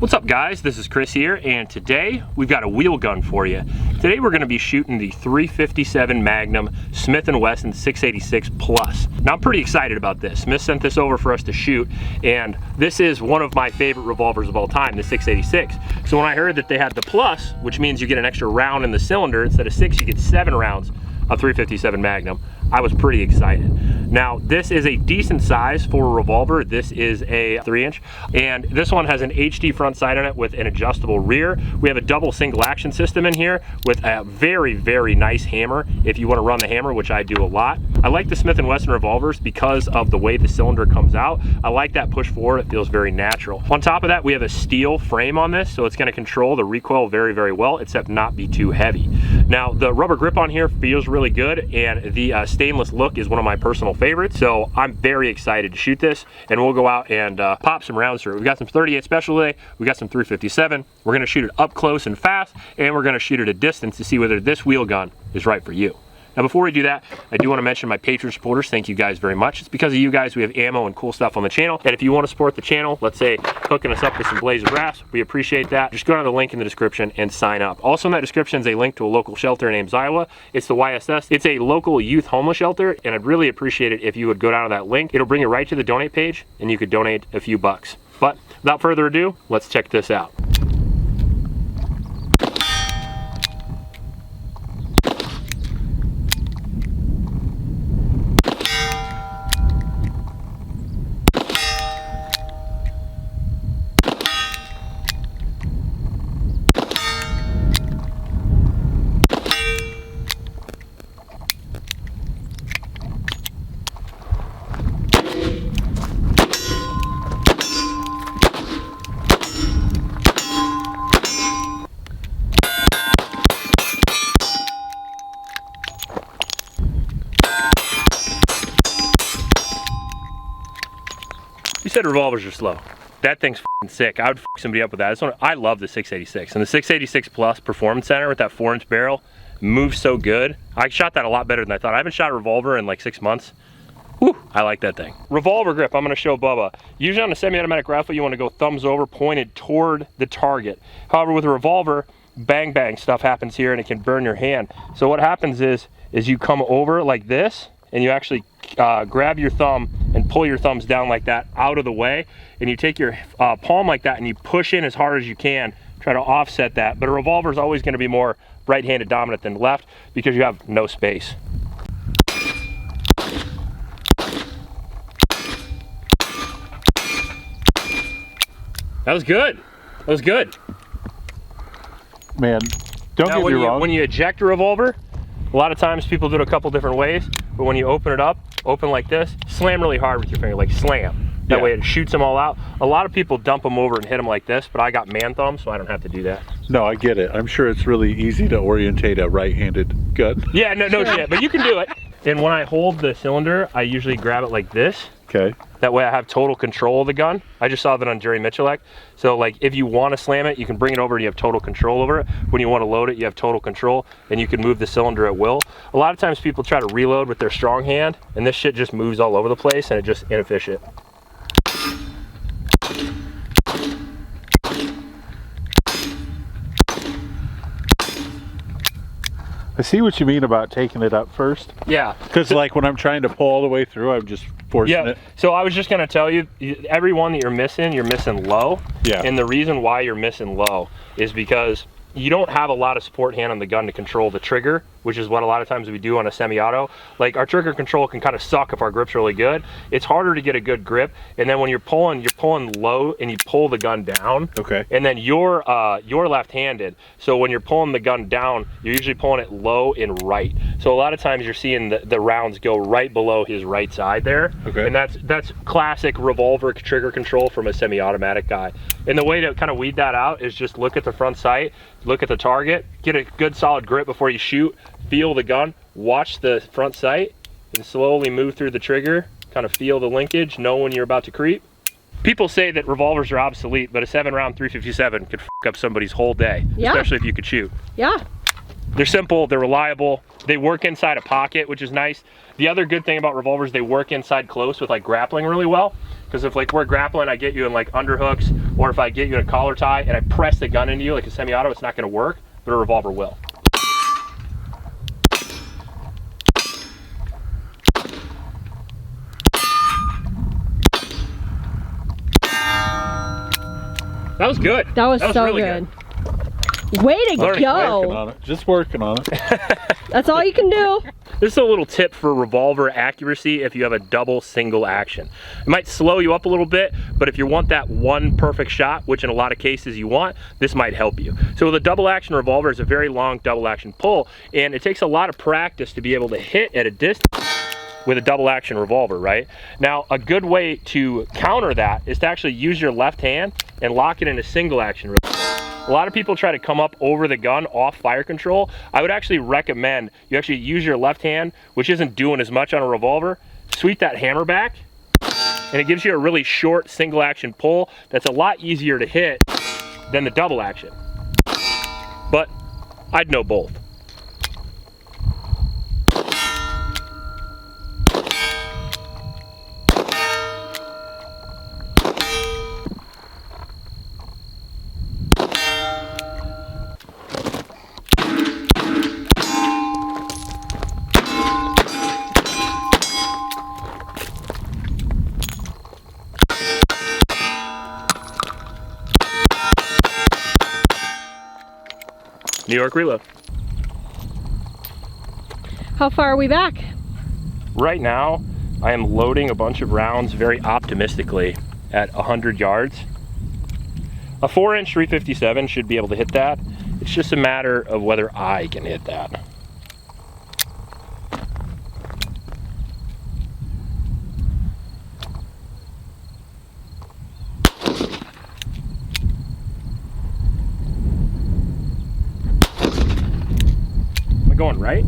What's up guys, this is Chris here, and today we've got a wheel gun for you. Today we're going to be shooting the 357 Magnum Smith & Wesson 686 Plus. Now I'm pretty excited about this. Smith sent this over for us to shoot, and this is one of my favorite revolvers of all time, the 686. So when I heard that they had the Plus, which means you get an extra round in the cylinder, instead of 6 you get 7 rounds of 357 Magnum, I was pretty excited. Now this is a decent size for a revolver. This is a 3-inch, and this one has an HD front sight on it with an adjustable rear. We have a double single action system in here with a very, very nice hammer if you want to run the hammer, which I do a lot. I like the Smith & Wesson revolvers because of the way the cylinder comes out. I like that push forward, it feels very natural. On top of that, we have a steel frame on this, so it's going to control the recoil very, very well, except not be too heavy. Now the rubber grip on here feels really good, and the stainless look is one of my personal favorites, so I'm very excited to shoot this, and we'll go out and pop some rounds through it. We've got some 38 special today, we got some 357. We're going to shoot it up close and fast, and we're going to shoot it at distance to see whether this wheel gun is right for you. Now before we do that, I do want to mention my Patreon supporters. Thank you guys very much. It's because of you guys we have ammo and cool stuff on the channel. And if you want to support the channel, let's say hooking us up with some Blazer Brass, we appreciate that. Just go to the link in the description and sign up. Also in that description is a link to a local shelter named Iowa. It's the YSS. It's a local youth homeless shelter, and I'd really appreciate it if you would go down to that link. It'll bring you right to the donate page, and you could donate a few bucks. But without further ado, let's check this out. You said revolvers are slow. That thing's f***ing sick. I would f*** somebody up with that. This one, I love the 686. And the 686 Plus Performance Center with that 4-inch barrel moves so good. I shot that a lot better than I thought. I haven't shot a revolver in like 6 months. Whew, I like that thing. Revolver grip, I'm gonna show Bubba. Usually on a semi-automatic rifle, you wanna go thumbs over, pointed toward the target. However, with a revolver, bang bang stuff happens here and it can burn your hand. So what happens is you come over like this, and you actually grab your thumb and pull your thumbs down like that out of the way, and you take your palm like that and you push in as hard as you can, try to offset that. But a revolver is always going to be more right-handed dominant than left because you have no space. That was good. That was good. Man, don't get me wrong. When you eject a revolver, a lot of times people do it a couple different ways, but when you open it up, open like this, slam really hard with your finger, like slam. That way it shoots them all out. A lot of people dump them over and hit them like this, but I got man thumb, so I don't have to do that. No, I get it. I'm sure it's really easy to orientate a right-handed gun. Yeah, no shit, but you can do it. And when I hold the cylinder, I usually grab it like this. Okay. That way I have total control of the gun. I just saw that on Jerry Michalek. So like if you want to slam it, you can bring it over and you have total control over it. When you want to load it, you have total control, and you can move the cylinder at will. A lot of times people try to reload with their strong hand, and this shit just moves all over the place and it's just inefficient. I see what you mean about taking it up first. Yeah. Because like when I'm trying to pull all the way through, I'm just forcing it. So I was just gonna tell you, every one that you're missing low. Yeah. And the reason why you're missing low is because you don't have a lot of support hand on the gun to control the trigger, which is what a lot of times we do on a semi-auto. Like our trigger control can kind of suck if our grip's really good. It's harder to get a good grip, and then when you're pulling low and you pull the gun down. Okay. And then you're left-handed, so when you're pulling the gun down, you're usually pulling it low and right. So a lot of times you're seeing the rounds go right below his right side there. Okay. And that's classic revolver trigger control from a semi-automatic guy. And the way to kind of weed that out is just look at the front sight, look at the target, get a good solid grip before you shoot, feel the gun, watch the front sight, and slowly move through the trigger, kind of feel the linkage, know when you're about to creep. People say that revolvers are obsolete, but a 7-round 357 could f up somebody's whole day, especially if you could shoot. Yeah. They're simple, they're reliable, they work inside a pocket, which is nice. The other good thing about revolvers, they work inside close with like grappling really well. Because if like we're grappling, I get you in like underhooks, or if I get you in a collar tie and I press the gun into you like a semi-auto, it's not gonna work, but a revolver will. That was good. That was so really good. Way to go. Working on it. Just working on it. That's all you can do. This is a little tip for revolver accuracy if you have a double single action. It might slow you up a little bit, but if you want that one perfect shot, which in a lot of cases you want, this might help you. So with a double action revolver, it's a very long double action pull, and it takes a lot of practice to be able to hit at a distance with a double action revolver, right? Now, a good way to counter that is to actually use your left hand and lock it in a single action revolver. A lot of people try to come up over the gun off fire control. I would actually recommend you actually use your left hand, which isn't doing as much on a revolver, sweep that hammer back, and it gives you a really short single action pull that's a lot easier to hit than the double action. But I'd know both. New York reload. How far are we back? Right now, I am loading a bunch of rounds very optimistically at 100 yards. A 4-inch 357 should be able to hit that. It's just a matter of whether I can hit that. Going right?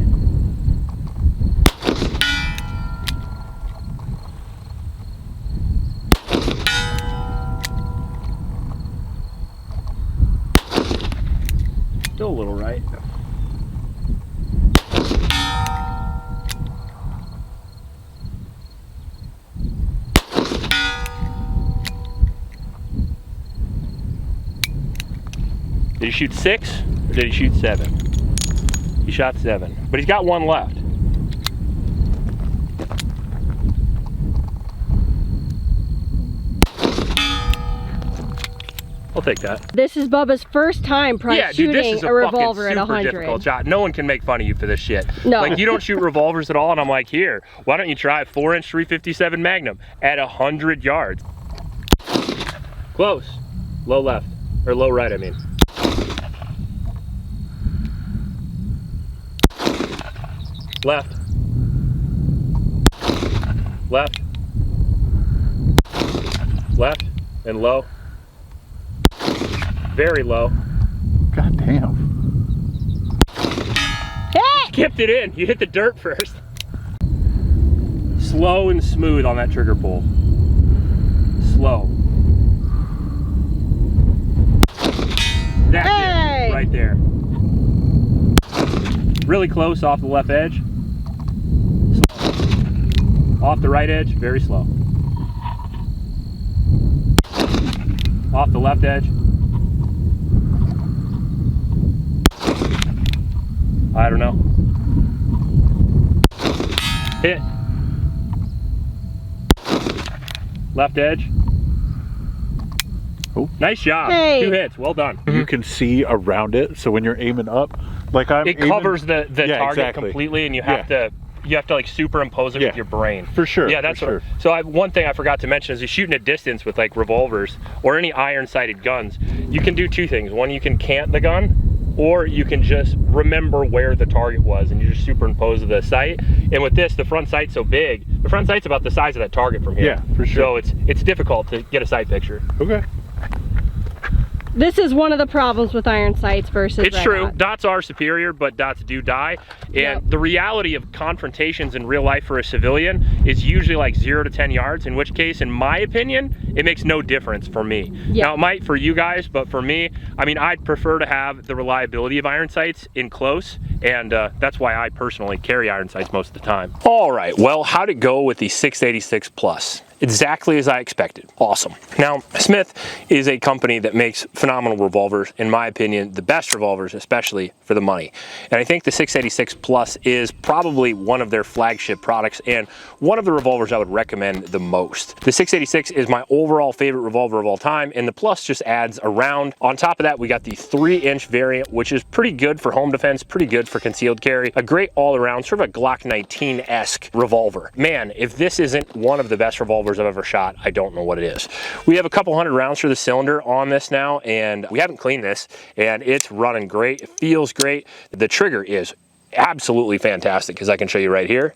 Still a little right. Did he shoot 6 or did he shoot 7? He shot 7, but he's got 1 left. I'll take that. This is Bubba's first time shooting a revolver at 100. Difficult shot. No one can make fun of you for this shit. No. Like, you don't shoot revolvers at all, and I'm like, here, why don't you try a 4-inch 357 Magnum at 100 yards? Close. Low left, or low right, I mean. Left. Left. Left. And low. Very low. God damn. Hey! Skipped it in. You hit the dirt first. Slow and smooth on that trigger pull. Slow. That's it. Right there. Really close off the left edge. Off the right edge, very slow. Off the left edge. I don't know. Hit. Left edge. Oh. Nice job. Hey. 2 hits, well done. You can see around it, so when you're aiming up, like it covers the target completely, and you have to like superimpose it with your brain. For sure. Yeah, that's for sure. So one thing I forgot to mention is you're shooting at distance with like revolvers or any iron-sighted guns. You can do 2 things. One, you can cant the gun, or you can just remember where the target was and you just superimpose the sight. And with this, the front sight's so big, the front sight's about the size of that target from here. Yeah, for sure. So it's difficult to get a sight picture. Okay. This is one of the problems with iron sights versus It's red true. dot. Dots are superior, but dots do die. And Yep. the reality of confrontations in real life for a civilian is usually like 0 to 10 yards, in which case, in my opinion, it makes no difference for me. Yep. Now, it might for you guys, but for me, I mean, I'd prefer to have the reliability of iron sights in close, and that's why I personally carry iron sights most of the time. All right, well, how'd it go with the 686 Plus? Exactly as I expected. Awesome. Now, Smith is a company that makes phenomenal revolvers, in my opinion, the best revolvers, especially for the money. And I think the 686 Plus is probably one of their flagship products and one of the revolvers I would recommend the most. The 686 is my overall favorite revolver of all time, and the Plus just adds a round. On top of that, we got the 3-inch variant, which is pretty good for home defense, pretty good for concealed carry, a great all-around, sort of a Glock 19-esque revolver. Man, if this isn't one of the best revolvers I've ever shot, I don't know what it is. We have a couple hundred rounds for the cylinder on this now, and we haven't cleaned this, and it's running great. It feels great. The trigger is absolutely fantastic, as I can show you right here.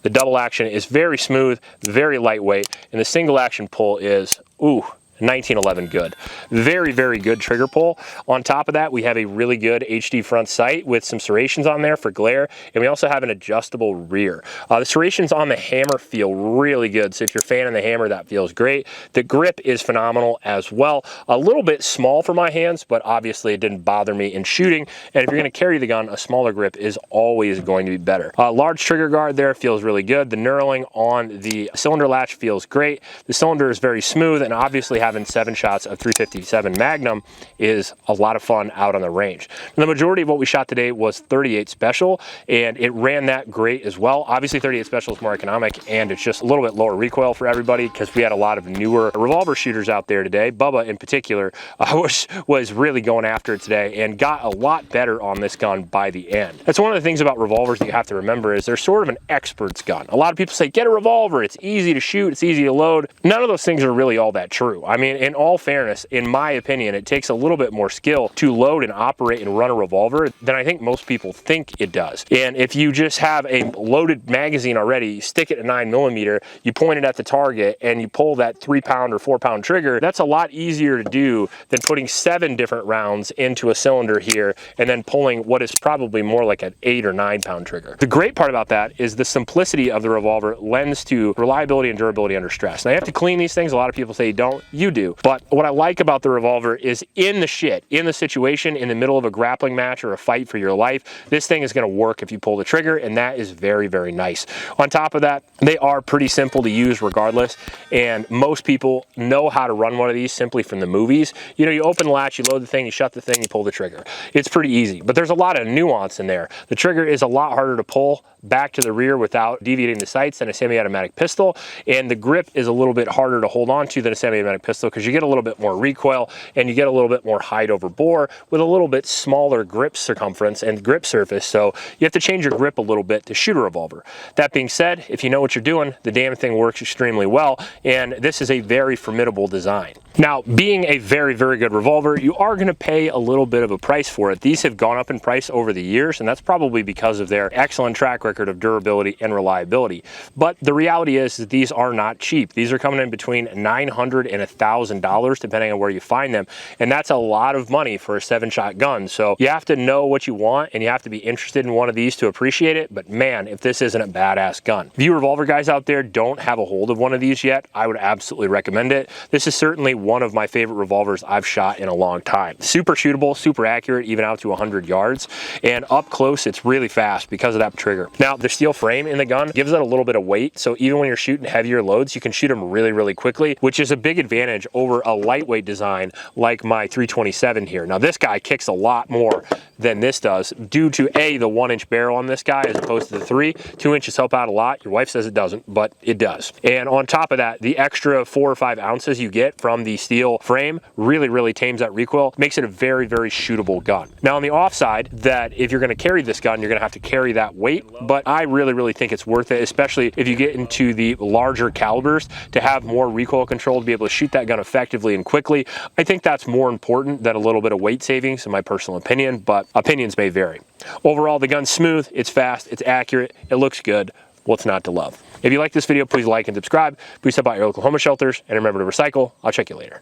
The double action is very smooth, very lightweight, and the single action pull is, ooh, 1911 good. Very, very good trigger pull. On top of that, we have a really good HD front sight with some serrations on there for glare, and we also have an adjustable rear. The serrations on the hammer feel really good, so if you're fanning the hammer, that feels great. The grip is phenomenal as well. A little bit small for my hands, but obviously it didn't bother me in shooting, and if you're gonna carry the gun, a smaller grip is always going to be better. Large trigger guard there feels really good. The knurling on the cylinder latch feels great. The cylinder is very smooth, and obviously having 7 shots of 357 Magnum is a lot of fun out on the range. And the majority of what we shot today was 38 Special, and it ran that great as well. Obviously 38 Special is more economic, and it's just a little bit lower recoil for everybody because we had a lot of newer revolver shooters out there today. Bubba in particular was really going after it today and got a lot better on this gun by the end. That's one of the things about revolvers that you have to remember is they're sort of an expert's gun. A lot of people say, get a revolver, it's easy to shoot, it's easy to load. None of those things are really all that true. I mean, in all fairness, in my opinion, it takes a little bit more skill to load and operate and run a revolver than I think most people think it does. And if you just have a loaded magazine already, you stick it at 9mm, you point it at the target, and you pull that 3-pound or 4-pound trigger, that's a lot easier to do than putting 7 different rounds into a cylinder here and then pulling what is probably more like an 8 or 9-pound trigger. The great part about that is the simplicity of the revolver lends to reliability and durability under stress. Now, you have to clean these things. A lot of people say you don't. You do. But what I like about the revolver is in the situation, in the middle of a grappling match or a fight for your life, this thing is going to work if you pull the trigger, and that is very, very nice. On top of that, they are pretty simple to use regardless, and most people know how to run one of these simply from the movies. You know, you open the latch, you load the thing, you shut the thing, you pull the trigger. It's pretty easy, but there's a lot of nuance in there. The trigger is a lot harder to pull back to the rear without deviating the sights than a semi-automatic pistol, and the grip is a little bit harder to hold on to than a semi-automatic pistol because you get a little bit more recoil and you get a little bit more height over bore with a little bit smaller grip circumference and grip surface, so you have to change your grip a little bit to shoot a revolver. That being said, if you know what you're doing, the damn thing works extremely well, and this is a very formidable design. Now, being a very, very good revolver, you are going to pay a little bit of a price for it. These have gone up in price over the years, and that's probably because of their excellent track record of durability and reliability. But the reality is that these are not cheap. These are coming in between $900 and $1,000, depending on where you find them, and that's a lot of money for a 7-shot gun. So you have to know what you want, and you have to be interested in one of these to appreciate it, but man, if this isn't a badass gun. If you revolver guys out there don't have a hold of one of these yet, I would absolutely recommend it. This is certainly one of my favorite revolvers I've shot in a long time. Super shootable, super accurate, even out to 100 yards, and up close it's really fast because of that trigger. Now, the steel frame in the gun gives it a little bit of weight, so even when you're shooting heavier loads, you can shoot them really, really quickly, which is a big advantage over a lightweight design like my 327 here. Now, this guy kicks a lot more than this does due to the 1-inch barrel on this guy as opposed to the 3. 2 inches help out a lot. Your wife says it doesn't, but it does. And on top of that, the extra 4 or 5 ounces you get from the steel frame really, really tames that recoil, makes it a very, very shootable gun. Now, on the offside, that if you're going to carry this gun, you're going to have to carry that weight, but I really, really think it's worth it, especially if you get into the larger calibers, to have more recoil control, to be able to shoot that gun effectively and quickly. I think that's more important than a little bit of weight savings, in my personal opinion, but opinions may vary. Overall, the gun's smooth, it's fast, it's accurate, it looks good. What's not to love? If you like this video, please like and subscribe. Please help out your local homeless shelters, and remember to recycle. I'll check you later.